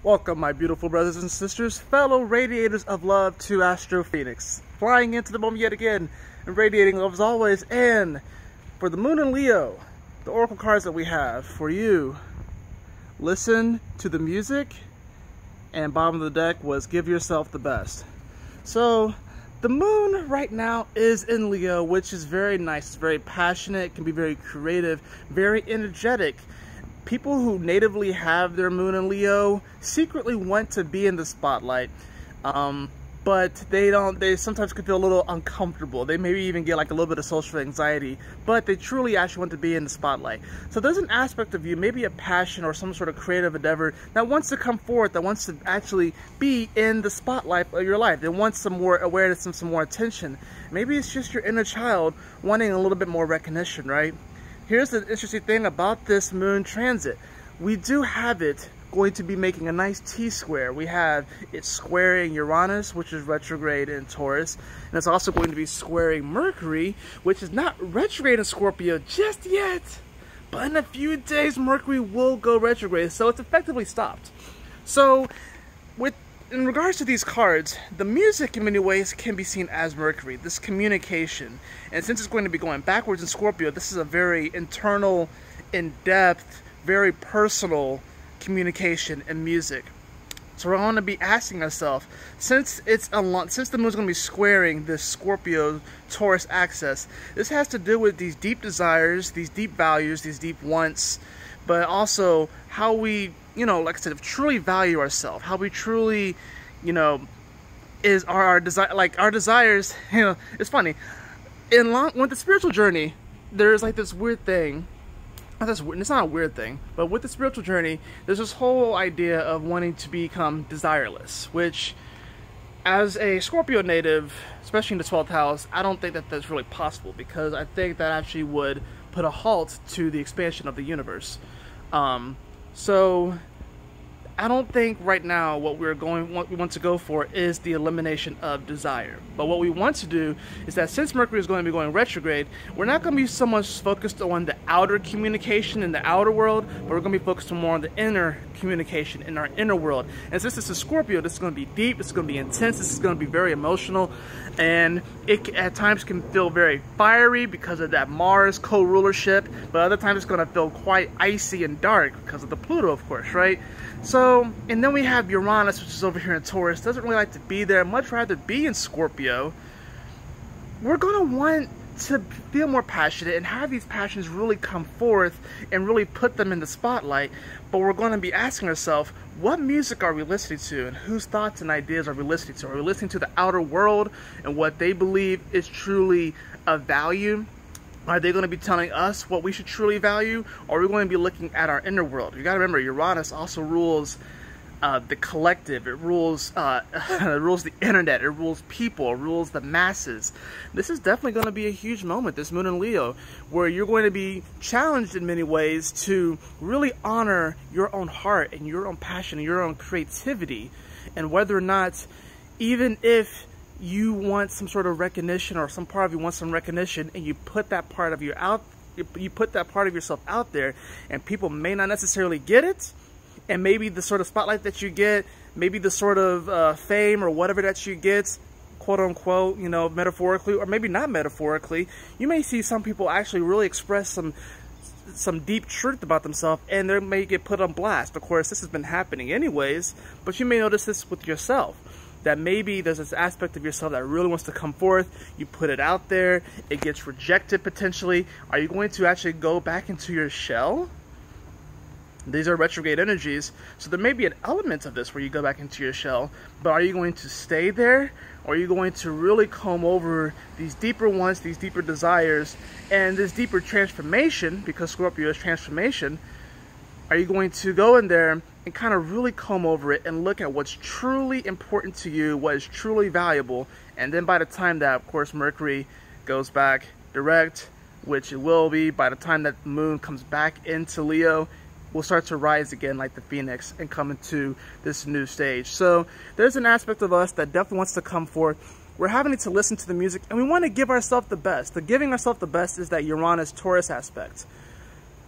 Welcome, my beautiful brothers and sisters, fellow radiators of love to Astro Phoenix, flying into the moment yet again and radiating love as always. And for the Moon and Leo, the oracle cards that we have for you, listen to the music, and bottom of the deck was give yourself the best. So the Moon right now is in Leo, which is very nice. It's very passionate, can be very creative, very energetic. People who natively have their Moon in Leo secretly want to be in the spotlight, but they sometimes can feel a little uncomfortable. They maybe even get like a little bit of social anxiety, but they truly actually want to be in the spotlight. So there's an aspect of you, maybe a passion or some sort of creative endeavor that wants to come forth, that wants to actually be in the spotlight of your life. They want some more awareness and some more attention. Maybe it's just your inner child wanting a little bit more recognition, right? Here's the interesting thing about this Moon transit. We do have it going to be making a nice T-square. We have it squaring Uranus, which is retrograde in Taurus, and it's also going to be squaring Mercury, which is not retrograde in Scorpio just yet, but in a few days Mercury will go retrograde, so it's effectively stopped. So in regards to these cards, the music in many ways can be seen as Mercury, this communication. And since it's going to be going backwards in Scorpio, this is a very internal, in-depth, very personal communication and music. So we're going to be asking ourselves, since the Moon's going to be squaring this Scorpio-Taurus axis, this has to do with these deep desires, these deep values, these deep wants, but also how we, like I said, truly value ourselves, how we truly, is our desire, like our desires. It's funny. With the spiritual journey, there's like this weird thing. It's not a weird thing, but with the spiritual journey, there's this whole idea of wanting to become desireless, which, as a Scorpio native, especially in the 12th house, I don't think that that's really possible, because I think that actually would put a halt to the expansion of the universe. So I don't think right now what we want to go for is the elimination of desire. But what we want to do is that since Mercury is going to be going retrograde, we're not going to be so much focused on the outer communication in the outer world, but we're going to be focused more on the inner communication in our inner world. And since this is Scorpio, this is going to be deep, this is going to be intense, this is going to be very emotional, and it at times can feel very fiery because of that Mars co-rulership, but other times it's going to feel quite icy and dark because of the Pluto, of course, right? So, and then we have Uranus, which is over here in Taurus, doesn't really like to be there, much rather be in Scorpio. We're going to want to feel more passionate and have these passions really come forth and really put them in the spotlight, but we're going to be asking ourselves, what music are we listening to, and whose thoughts and ideas are we listening to? Are we listening to the outer world and what they believe is truly of value? Are they going to be telling us what we should truly value, or are we going to be looking at our inner world? You got to remember, Uranus also rules the collective. It rules the internet. It rules people. It rules the masses. This is definitely going to be a huge moment, this Moon in Leo, where you're going to be challenged in many ways to really honor your own heart and your own passion and your own creativity, and whether or not, even if you want some sort of recognition, or some part of you wants some recognition, and you put that part of yourself out there, and people may not necessarily get it, and maybe the sort of spotlight that you get, maybe the sort of fame or whatever that you get, quote unquote, metaphorically, or maybe not metaphorically, you may see some people actually really express some deep truth about themselves, and they may get put on blast. Of course, this has been happening anyways, but you may notice this with yourself, that maybe there's this aspect of yourself that really wants to come forth. You put it out there, it gets rejected potentially. Are you going to actually go back into your shell? These are retrograde energies, so there may be an element of this where you go back into your shell, but are you going to stay there, or are you going to really comb over these deeper wants, these deeper desires, and this deeper transformation, because Scorpio is transformation? Are you going to go in there and kind of really comb over it and look at what's truly important to you, what is truly valuable, and then by the time that, of course, Mercury goes back direct, which it will be by the time that the Moon comes back into Leo, will start to rise again like the Phoenix and come into this new stage. So there's an aspect of us that definitely wants to come forth. We're having to listen to the music, and we want to give ourselves the best. The giving ourselves the best is that Uranus-Taurus aspect.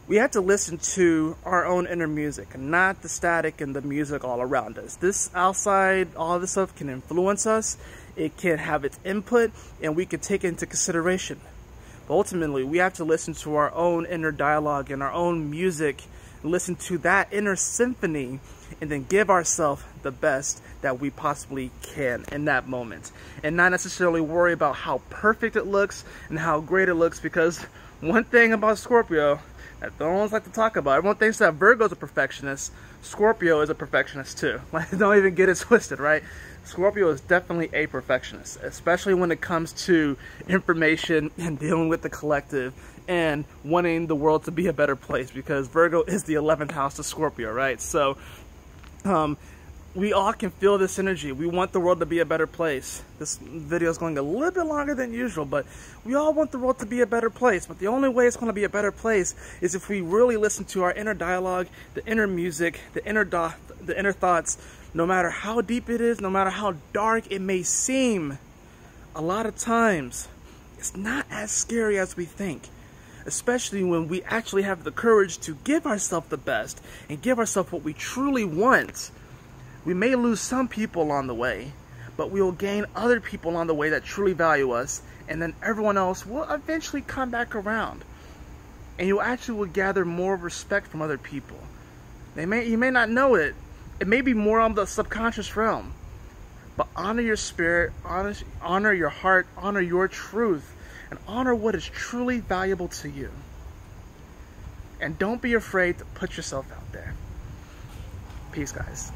we have to listen to our own inner music, not the static and the music all around us. This outside, all this stuff can influence us. It can have its input, and we can take it into consideration. But ultimately, we have to listen to our own inner dialogue and our own music, listen to that inner symphony, and then give ourselves the best that we possibly can in that moment. And not necessarily worry about how perfect it looks and how great it looks, because one thing about Scorpio that the ones like to talk about, everyone thinks that Virgo's a perfectionist. Scorpio is a perfectionist too. Like, don't even get it twisted, right? Scorpio is definitely a perfectionist, especially when it comes to information and dealing with the collective and wanting the world to be a better place, because Virgo is the 11th house of Scorpio, right? So we all can feel this energy. We want the world to be a better place. This video is going a little bit longer than usual, but we all want the world to be a better place. But the only way it's going to be a better place is if we really listen to our inner dialogue, the inner music, the inner thoughts. No matter how deep it is, no matter how dark it may seem, a lot of times it's not as scary as we think. Especially when we actually have the courage to give ourselves the best and give ourselves what we truly want. We may lose some people along the way, but we will gain other people along the way that truly value us, and then everyone else will eventually come back around. And you actually will gather more respect from other people. You may not know it. It may be more on the subconscious realm. But honor your spirit, honor your heart, honor your truth, and honor what is truly valuable to you. And don't be afraid to put yourself out there. Peace, guys.